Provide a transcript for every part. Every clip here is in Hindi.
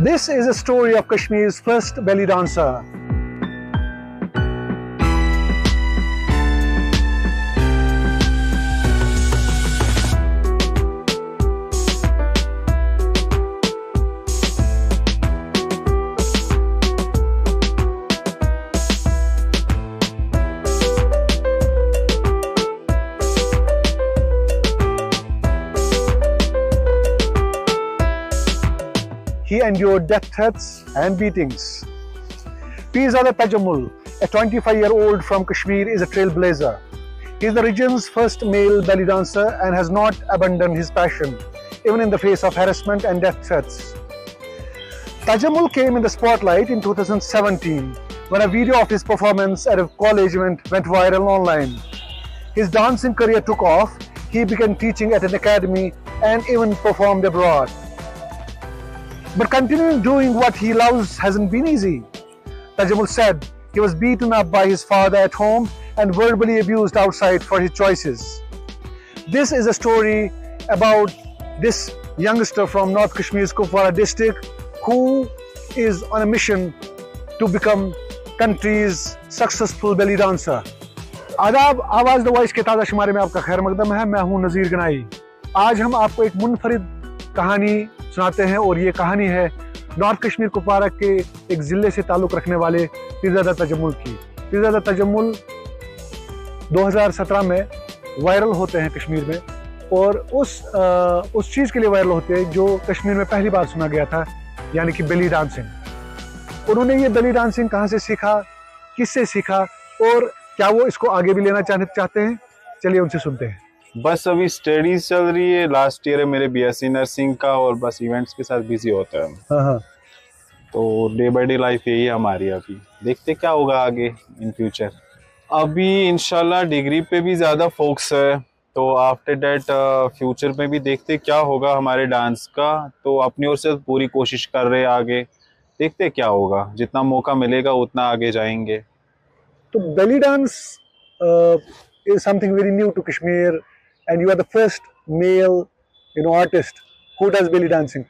This is a story of Kashmir's first belly dancer. He endured death threats and beatings. Pirzada Tajammul, a 25-year-old from Kashmir, is a trailblazer. He is the region's first male belly dancer and has not abandoned his passion, even in the face of harassment and death threats. Tajammul came in the spotlight in 2017 when a video of his performance at a college event went viral online. His dancing career took off. He began teaching at an academy and even performed abroad. But continuing doing what he loves hasn't been easy. Tajammul said he was beaten up by his father at home and verbally abused outside for his choices. This is a story about this youngster from North Kashmir's Kupwara district who is on a mission to become country's successful belly dancer. आदाब, आवाज़ द वॉइस के ताज़ा शुमारे में आपका खैर मकदम है। मैं हूं नज़ीर गनाई। आज हम आपको एक मुनफरिद कहानी सुनाते हैं और ये कहानी है नॉर्थ कश्मीर कुपवारा के एक ज़िले से ताल्लुक़ रखने वाले पीरज़ादा तजम्मुल की। पीरज़ादा तजम्मुल 2017 में वायरल होते हैं कश्मीर में और उस चीज़ के लिए वायरल होते हैं जो कश्मीर में पहली बार सुना गया था, यानी कि बेली डांसिंग। उन्होंने ये बेली डांसिंग कहाँ से सीखा, किससे सीखा और क्या वो इसको आगे भी लेना चाहते हैं, चलिए उनसे सुनते हैं। बस अभी स्टडीज चल रही है, लास्ट ईयर है मेरे बीएससी नर्सिंग का और बस इवेंट्स के साथ बिजी होता है। हाँ। तो डे बाय डे लाइफ यही है हमारी। अभी देखते क्या होगा आगे इन फ्यूचर। अभी इंशाल्लाह डिग्री पे भी ज़्यादा फोकस है, तो आफ्टर डैट फ्यूचर में भी देखते क्या होगा हमारे डांस का। तो अपनी ओर से पूरी कोशिश कर रहे हैं, आगे देखते क्या होगा, जितना मौका मिलेगा उतना आगे जाएंगे। तो belly dance is something very new to Kashmir and you are the first male artist who does belly dancing.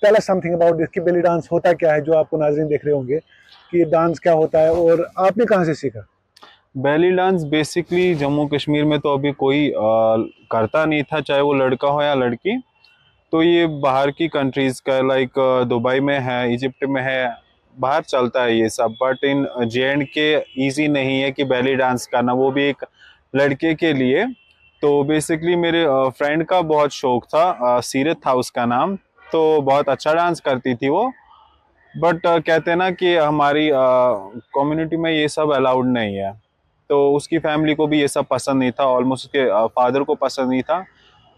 Tell us something about this कि belly dance होता क्या है, जो आपको नाज़रीन देख रहे होंगे कि ये डांस क्या होता है और आपने कहाँ से सीखा। Belly dance basically Jammu Kashmir में तो अभी कोई करता नहीं था, चाहे वो लड़का हो या लड़की। तो ये बाहर की कंट्रीज़ का, लाइक दुबई में है, इजिप्ट में है, बाहर चलता है ये सब। बट इन JNK ईजी नहीं है कि बेली डांस करना, वो भी एक लड़के के लिए। तो बेसिकली मेरे फ्रेंड का बहुत शौक था, सीरत था उसका नाम, तो बहुत अच्छा डांस करती थी वो। बट कहते हैं ना कि हमारी कम्युनिटी में ये सब अलाउड नहीं है, तो उसकी फैमिली को भी ये सब पसंद नहीं था, ऑलमोस्ट उसके फादर को पसंद नहीं था।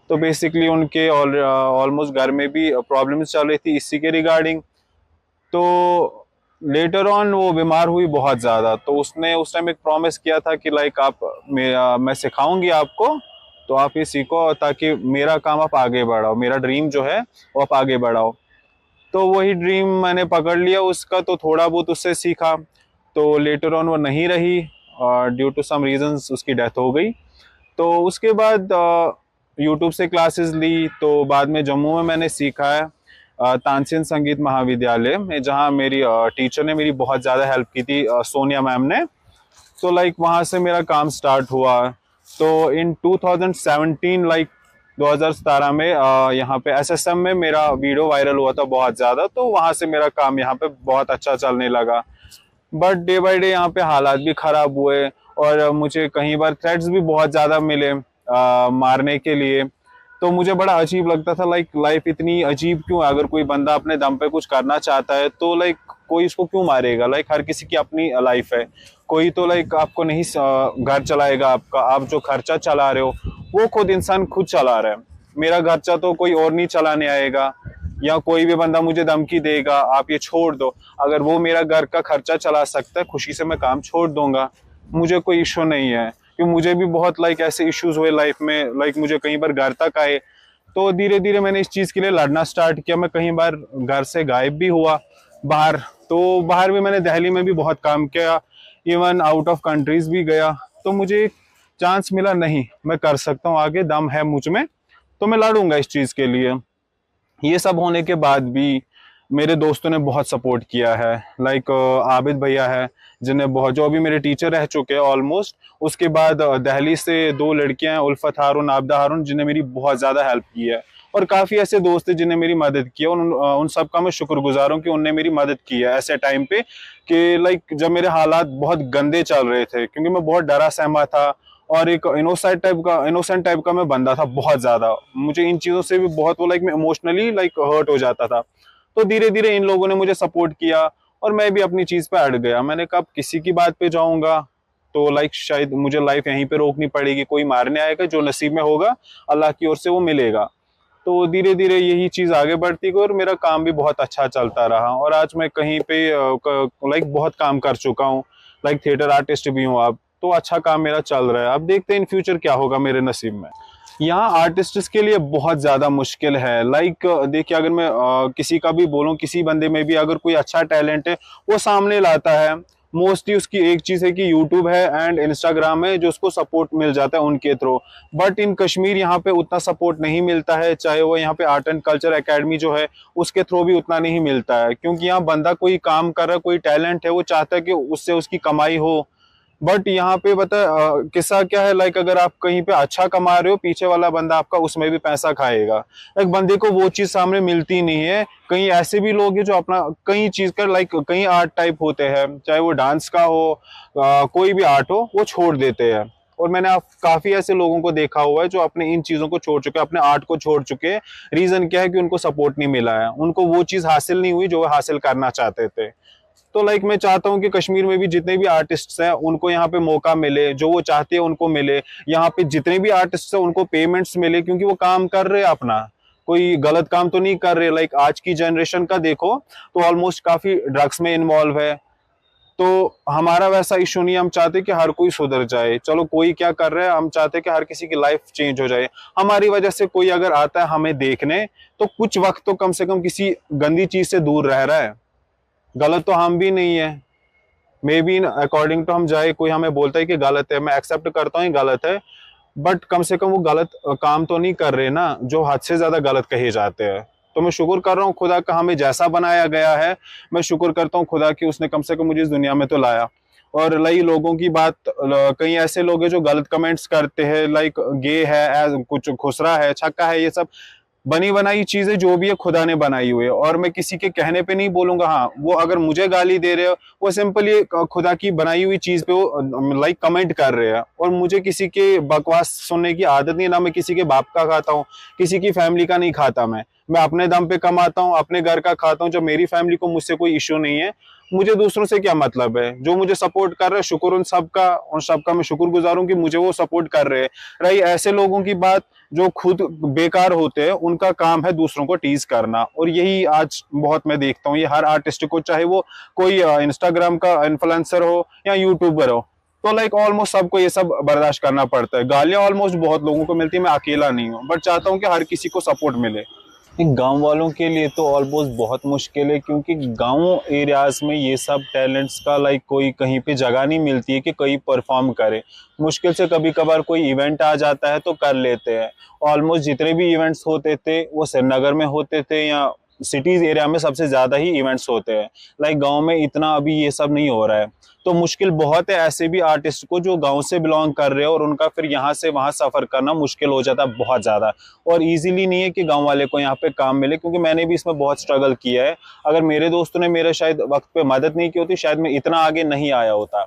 तो बेसिकली उनके ऑलमोस्ट घर में भी प्रॉब्लम्स चल रही थी इसी के रिगार्डिंग। तो लेटर ऑन वो बीमार हुई बहुत ज़्यादा, तो उसने उस टाइम एक प्रॉमिस किया था कि लाइक मैं सिखाऊंगी आपको, तो आप ये सीखो ताकि मेरा काम आप आगे बढ़ाओ, मेरा ड्रीम जो है वो आप आगे बढ़ाओ। तो वही ड्रीम मैंने पकड़ लिया उसका, तो थोड़ा बहुत उससे सीखा। तो लेटर ऑन वो नहीं रही, ड्यू टू सम रीजंस उसकी डेथ हो गई। तो उसके बाद यूट्यूब से क्लासेस ली, तो बाद में जम्मू में मैंने सीखा है तानसेन संगीत महाविद्यालय में, जहाँ मेरी टीचर ने मेरी बहुत ज़्यादा हेल्प की थी, सोनिया मैम ने। तो लाइक वहाँ से मेरा काम स्टार्ट हुआ। तो इन 2017 लाइक 2017 में यहाँ पे SSM में मेरा वीडियो वायरल हुआ था बहुत ज़्यादा, तो वहाँ से मेरा काम यहाँ पे बहुत अच्छा चलने लगा। बट डे बाय डे यहाँ पे हालात भी ख़राब हुए और मुझे कई बार थ्रेट्स भी बहुत ज़्यादा मिले मारने के लिए। तो मुझे बड़ा अजीब लगता था, लाइक लाइफ इतनी अजीब क्यों है। अगर कोई बंदा अपने दम पे कुछ करना चाहता है तो लाइक कोई इसको क्यों मारेगा। लाइक हर किसी की अपनी लाइफ है, कोई तो लाइक आपको नहीं घर चलाएगा आपका, आप जो खर्चा चला रहे हो वो खुद इंसान खुद चला रहा है। मेरा खर्चा तो कोई और नहीं चलाने आएगा, या कोई भी बंदा मुझे धमकी देगा आप ये छोड़ दो, अगर वो मेरा घर का खर्चा चला सकता है खुशी से मैं काम छोड़ दूंगा, मुझे कोई इशू नहीं है। क्योंकि मुझे भी बहुत लाइक ऐसे इश्यूज हुए लाइफ में, लाइक मुझे कई बार घर तक आए। तो धीरे धीरे मैंने इस चीज़ के लिए लड़ना स्टार्ट किया। मैं कई बार घर से गायब भी हुआ बाहर, तो बाहर भी मैंने दिल्ली में भी बहुत काम किया, इवन आउट ऑफ कंट्रीज भी गया। तो मुझे एक चांस मिला, नहीं मैं कर सकता हूँ, आगे दम है मुझ में, तो मैं लड़ूंगा इस चीज़ के लिए। ये सब होने के बाद भी मेरे दोस्तों ने बहुत सपोर्ट किया है। लाइक आबिद भैया है जिन्हें बहुत, जो अभी मेरे टीचर रह चुके हैं ऑलमोस्ट। उसके बाद दिल्ली से 2 लड़कियां हैं, उल्फत हारून, आबदा हारून, जिन्हें मेरी बहुत ज़्यादा हेल्प की है। और काफ़ी ऐसे दोस्त हैं जिन्हें मेरी मदद की है। उन सब का मैं शुक्रगुजार हूँ कि उनने मेरी मदद की है ऐसे टाइम पे, कि लाइक जब मेरे हालात बहुत गंदे चल रहे थे, क्योंकि मैं बहुत डरा सहमा था और एक इनोसेंट टाइप का मैं बंदा था बहुत ज़्यादा। मुझे इन चीज़ों से भी बहुत वो लाइक मैं इमोशनली लाइक हर्ट हो जाता था। तो धीरे धीरे इन लोगों ने मुझे सपोर्ट किया और मैं भी अपनी चीज पे अड़ गया। मैंने कहा किसी की बात पे जाऊंगा तो लाइक शायद मुझे लाइफ यहीं पे रोकनी पड़ेगी, कोई मारने आएगा, जो नसीब में होगा अल्लाह की ओर से वो मिलेगा। तो धीरे धीरे यही चीज आगे बढ़ती गई और मेरा काम भी बहुत अच्छा चलता रहा और आज मैं कहीं पे लाइक बहुत काम कर चुका हूँ। लाइक थिएटर आर्टिस्ट भी हूँ अब, तो अच्छा काम मेरा चल रहा है। अब देखते हैं इन फ्यूचर क्या होगा मेरे नसीब में। यहाँ आर्टिस्ट के लिए बहुत ज़्यादा मुश्किल है। लाइक देखिए, अगर मैं किसी का भी बोलूँ, किसी बंदे में भी अगर कोई अच्छा टैलेंट है वो सामने लाता है, मोस्टली उसकी एक चीज़ है कि यूट्यूब है एंड इंस्टाग्राम है जो उसको सपोर्ट मिल जाता है उनके थ्रू। बट इन कश्मीर यहाँ पे उतना सपोर्ट नहीं मिलता है, चाहे वो यहाँ पे आर्ट एंड कल्चर एकेडमी जो है उसके थ्रू भी उतना नहीं मिलता है, क्योंकि यहाँ बंदा कोई काम कर रहा है, कोई टैलेंट है, वो चाहता है कि उससे उसकी कमाई हो। बट यहाँ पे बता किस्सा क्या है, लाइक अगर आप कहीं पे अच्छा कमा रहे हो, पीछे वाला बंदा आपका उसमें भी पैसा खाएगा। एक बंदे को वो चीज सामने मिलती नहीं है। कहीं ऐसे भी लोग हैं जो अपना कई चीज का लाइक कई आर्ट टाइप होते हैं, चाहे वो डांस का हो, कोई भी आर्ट हो, वो छोड़ देते हैं। और मैंने काफी ऐसे लोगों को देखा हुआ है जो अपने इन चीजों को छोड़ चुके हैं, अपने आर्ट को छोड़ चुके हैं। रीजन क्या है कि उनको सपोर्ट नहीं मिला है, उनको वो चीज हासिल नहीं हुई जो वो हासिल करना चाहते थे। तो लाइक मैं चाहता हूँ कि कश्मीर में भी जितने भी आर्टिस्ट्स हैं उनको यहाँ पे मौका मिले, जो वो चाहते हैं उनको मिले। यहाँ पे जितने भी आर्टिस्ट्स हैं उनको पेमेंट्स मिले, क्योंकि वो काम कर रहे हैं अपना, कोई गलत काम तो नहीं कर रहे। लाइक आज की जनरेशन का देखो तो ऑलमोस्ट काफी ड्रग्स में इन्वॉल्व है। तो हमारा वैसा इशू नहीं, हम चाहते कि हर कोई सुधर जाए। चलो कोई क्या कर रहा है, हम चाहते कि हर किसी की लाइफ चेंज हो जाए। हमारी वजह से कोई अगर आता है हमें देखने, तो कुछ वक्त तो कम से कम किसी गंदी चीज से दूर रह रहा है। गलत तो हम भी नहीं है, मे बी अकॉर्डिंग टू हम जाए, कोई हमें बोलता है कि गलत है, मैं एक्सेप्ट करता हूँ गलत है, बट कम से कम वो गलत काम तो नहीं कर रहे ना जो हद से ज्यादा गलत कहे जाते हैं। तो मैं शुक्र कर रहा हूँ खुदा का, हमें जैसा बनाया गया है, मैं शुक्र करता हूँ खुदा की उसने कम से कम मुझे इस दुनिया में तो लाया। और लाइक लोगों की बात, कई ऐसे लोग हैं जो गलत कमेंट्स करते हैं, लाइक गे है, कुछ खुसरा है, छक्का है, ये सब बनी बनाई चीजें जो भी है खुदा ने बनाई हुई है। और मैं किसी के कहने पे नहीं बोलूंगा। हाँ, वो अगर मुझे गाली दे रहे हो, वो सिंपली खुदा की बनाई हुई चीज पे वो लाइक कमेंट कर रहे हैं। और मुझे किसी के बकवास सुनने की आदत नहीं, ना मैं किसी के बाप का खाता हूँ, किसी की फैमिली का नहीं खाता। मैं अपने दम पे कमाता हूँ, अपने घर का खाता हूँ। जब मेरी फैमिली को मुझसे कोई इश्यू नहीं है, मुझे दूसरों से क्या मतलब है। जो मुझे सपोर्ट कर रहे हैं, शुक्र उन सबका मैं शुक्रगुजार हूं कि मुझे वो सपोर्ट कर रहे हैं। रही ऐसे लोगों की बात जो खुद बेकार होते हैं, उनका काम है दूसरों को टीज करना। और यही आज बहुत मैं देखता हूँ, ये हर आर्टिस्ट को, चाहे वो कोई इंस्टाग्राम का इन्फ्लुएंसर हो या यूट्यूबर हो, तो लाइक ऑलमोस्ट सबको ये सब बर्दाश्त करना पड़ता है। गालियां ऑलमोस्ट बहुत लोगों को मिलती है, मैं अकेला नहीं हूँ, बट चाहता हूँ कि हर किसी को सपोर्ट मिले। गांव वालों के लिए तो ऑलमोस्ट बहुत मुश्किल है, क्योंकि गांव एरियाज में ये सब टैलेंट्स का लाइक कोई कहीं पे जगह नहीं मिलती है कि कोई परफॉर्म करे। मुश्किल से कभी कभार कोई इवेंट आ जाता है तो कर लेते हैं। ऑलमोस्ट जितने भी इवेंट्स होते थे वो श्रीनगर में होते थे, या सिटीज एरिया में सबसे ज्यादा ही इवेंट्स होते हैं। लाइक गांव में इतना अभी ये सब नहीं हो रहा है। तो मुश्किल बहुत है ऐसे भी आर्टिस्ट को जो गांव से बिलोंग कर रहे हैं, और उनका फिर यहाँ से वहाँ सफर करना मुश्किल हो जाता है बहुत ज्यादा। और इजीली नहीं है कि गांव वाले को यहाँ पे काम मिले, क्योंकि मैंने भी इसमें बहुत स्ट्रगल किया है। अगर मेरे दोस्तों ने मेरे शायद वक्त पे मदद नहीं की होती, शायद मैं इतना आगे नहीं आया होता।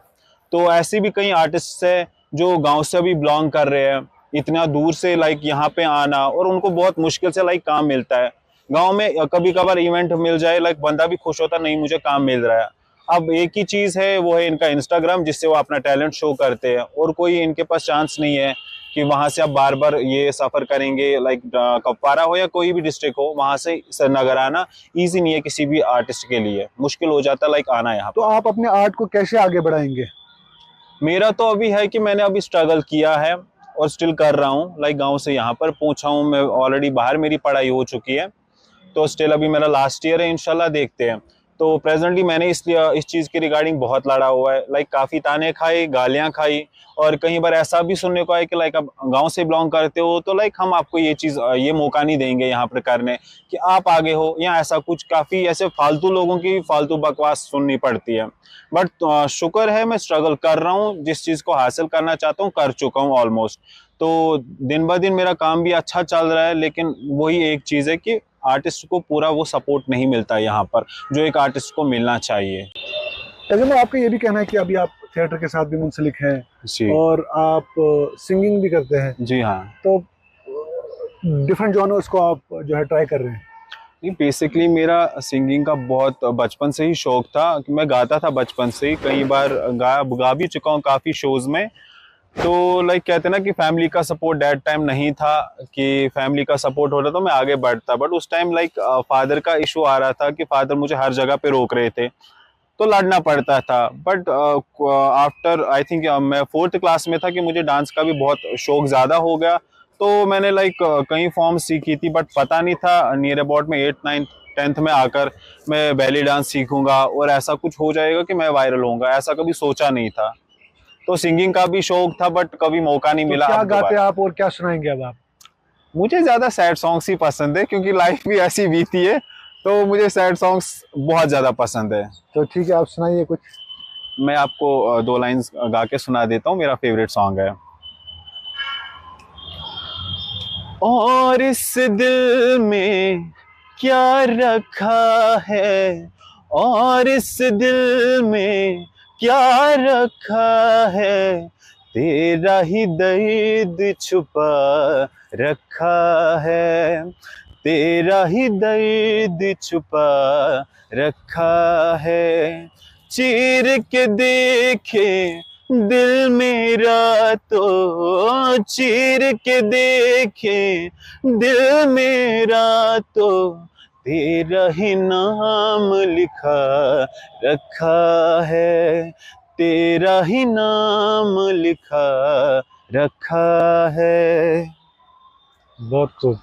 तो ऐसे भी कई आर्टिस्ट है जो गाँव से भी बिलोंग कर रहे हैं, इतना दूर से लाइक यहाँ पे आना, और उनको बहुत मुश्किल से लाइक काम मिलता है। गांव में कभी कभार इवेंट मिल जाए, लाइक बंदा भी खुश होता नहीं मुझे काम मिल रहा है। अब एक ही चीज है, वो है इनका इंस्टाग्राम, जिससे वो अपना टैलेंट शो करते हैं। और कोई इनके पास चांस नहीं है कि वहां से आप बार बार ये सफर करेंगे, लाइक कपवारा हो या कोई भी डिस्ट्रिक्ट हो, वहां से श्रीनगर आना ईजी नहीं है किसी भी आर्टिस्ट के लिए, मुश्किल हो जाता है लाइक आना यहाँ। तो आप अपने आर्ट को कैसे आगे बढ़ाएंगे? मेरा तो अभी है कि मैंने अभी स्ट्रगल किया है और स्टिल कर रहा हूँ। लाइक गाँव से यहाँ पर पहुंचा हूँ मैं, ऑलरेडी बाहर मेरी पढ़ाई हो चुकी है, तो स्टिल अभी मेरा लास्ट ईयर है, इंशाल्लाह देखते हैं। तो प्रेजेंटली मैंने इस चीज़ के रिगार्डिंग बहुत लड़ा हुआ है, लाइक काफ़ी ताने खाए, गालियाँ खाई, और कई बार ऐसा भी सुनने को आया कि लाइक आप गांव से बिलोंग करते हो तो लाइक हम आपको ये मौका नहीं देंगे यहाँ पर करने कि आप आगे हो, या ऐसा कुछ काफ़ी ऐसे फालतू लोगों की फालतू बकवास सुननी पड़ती है। बट शुक्र है मैं स्ट्रगल कर रहा हूँ, जिस चीज़ को हासिल करना चाहता हूँ कर चुका हूँ ऑलमोस्ट। तो दिन ब दिन मेरा काम भी अच्छा चल रहा है, लेकिन वही एक चीज़ है कि आर्टिस्ट को पूरा वो सपोर्ट नहीं मिलता यहाँ पर जो एक आर्टिस्ट को मिलना चाहिए। तैजम्मुल, आपका ये भी कहना है कि अभी आप थिएटर के साथ भी मुंसलिक हैं जी, और आप सिंगिंग भी करते हैं, जी हाँ। तो डिफरेंट जॉनर्स को आप जो है ट्राई कर रहे हैं? नहीं, बेसिकली मेरा सिंगिंग का बहुत बचपन से ही शौक था कि मैं गाता था बचपन से ही, कई बार गा भी चुका हूँ काफ़ी शोज़ में। तो लाइक कहते हैं ना कि फैमिली का सपोर्ट दैट टाइम नहीं था, कि फैमिली का सपोर्ट होता तो मैं आगे बढ़ता, बट उस टाइम लाइक फादर का इशू आ रहा था कि फादर मुझे हर जगह पे रोक रहे थे, तो लड़ना पड़ता था। बट आफ्टर आई थिंक मैं 4th क्लास में था कि मुझे डांस का भी बहुत शौक ज़्यादा हो गया, तो मैंने लाइक कई फॉर्म सीखी थी, बट पता नहीं था नियर अबाउट में 8th 9th 10th में आकर मैं बैली डांस सीखूंगा और ऐसा कुछ हो जाएगा कि मैं वायरल होऊंगा, ऐसा कभी सोचा नहीं था। तो सिंगिंग का भी शौक था, बट कभी मौका नहीं तो मिला। क्या गाते हैं आप और क्या सुनाएंगे अब आप? मुझे ज्यादा सैड सॉन्ग्स ही पसंद है, क्योंकि लाइफ भी ऐसी बीती है, तो मुझे सैड सॉन्ग्स बहुत ज्यादा पसंद है। तो ठीक है, आप सुनाइए कुछ। मैं आपको 2 लाइंस गा के सुना देता हूँ, मेरा फेवरेट सॉन्ग है। और इस दिल में क्या रखा है, और इस दिल में क्या रखा है, तेरा ही दर्द छुपा रखा है, तेरा ही दर्द छुपा रखा है। चीर के देखे दिल मेरा तो, चीर के देखे दिल मेरा तो, तेरा ही नाम लिखा रखा है, तेरा ही नाम लिखा रखा है। बहुत खूब।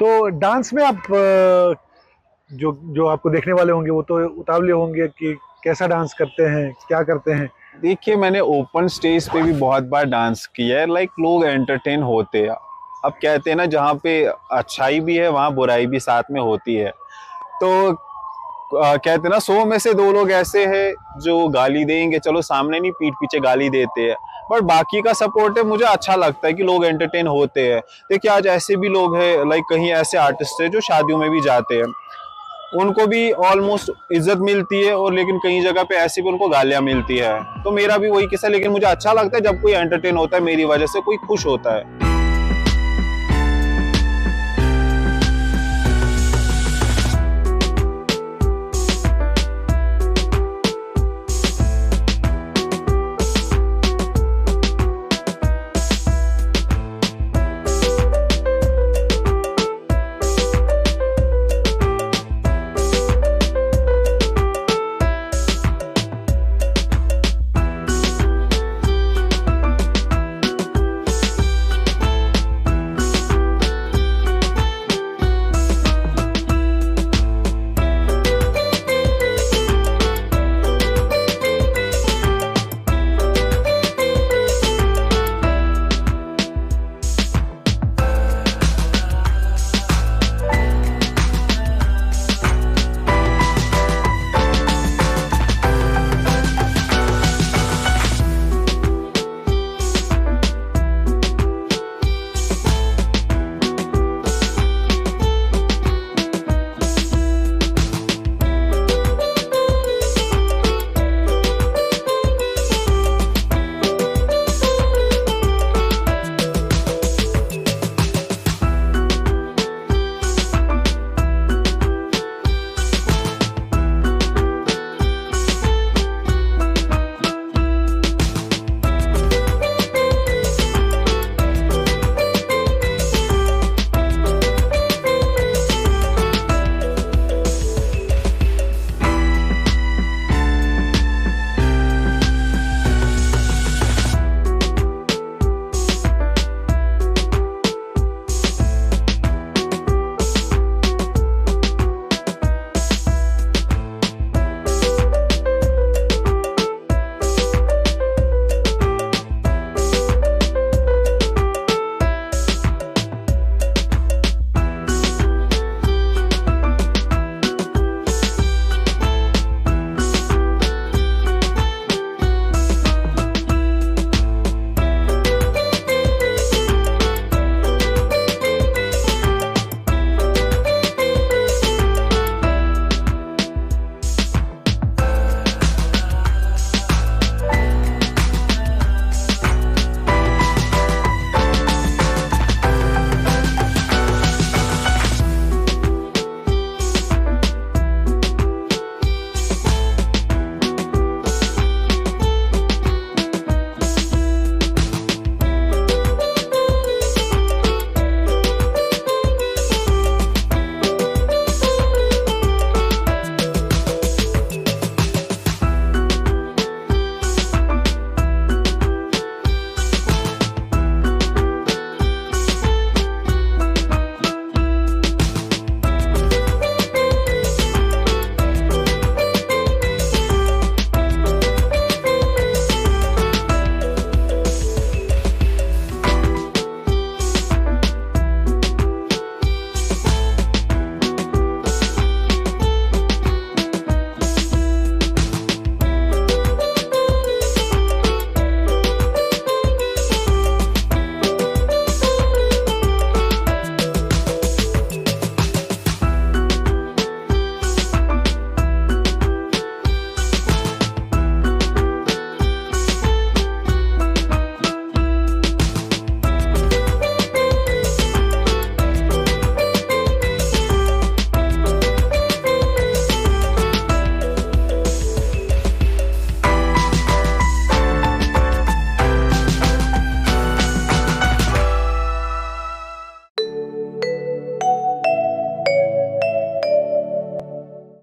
तो डांस में आप जो जो आपको देखने वाले होंगे वो तो उतावले होंगे कि कैसा डांस करते हैं, क्या करते हैं। देखिए, मैंने ओपन स्टेज पे भी बहुत बार डांस किया है, लाइक लोग एंटरटेन होते हैं। अब कहते हैं ना, जहाँ पे अच्छाई भी है वहाँ बुराई भी साथ में होती है। तो कहते हैं ना, 100 में से 2 लोग ऐसे हैं जो गाली देंगे, चलो सामने नहीं पीठ पीछे गाली देते हैं, बट बाकी का सपोर्ट है, मुझे अच्छा लगता है कि लोग एंटरटेन होते हैं। देखिए, आज ऐसे भी लोग हैं, लाइक कहीं ऐसे आर्टिस्ट हैं जो शादियों में भी जाते हैं, उनको भी ऑलमोस्ट इज्जत मिलती है, और लेकिन कई जगह पे ऐसी भी उनको गालियां मिलती है। तो मेरा भी वही किस्सा, लेकिन मुझे अच्छा लगता है जब कोई एंटरटेन होता है मेरी वजह से, कोई खुश होता है।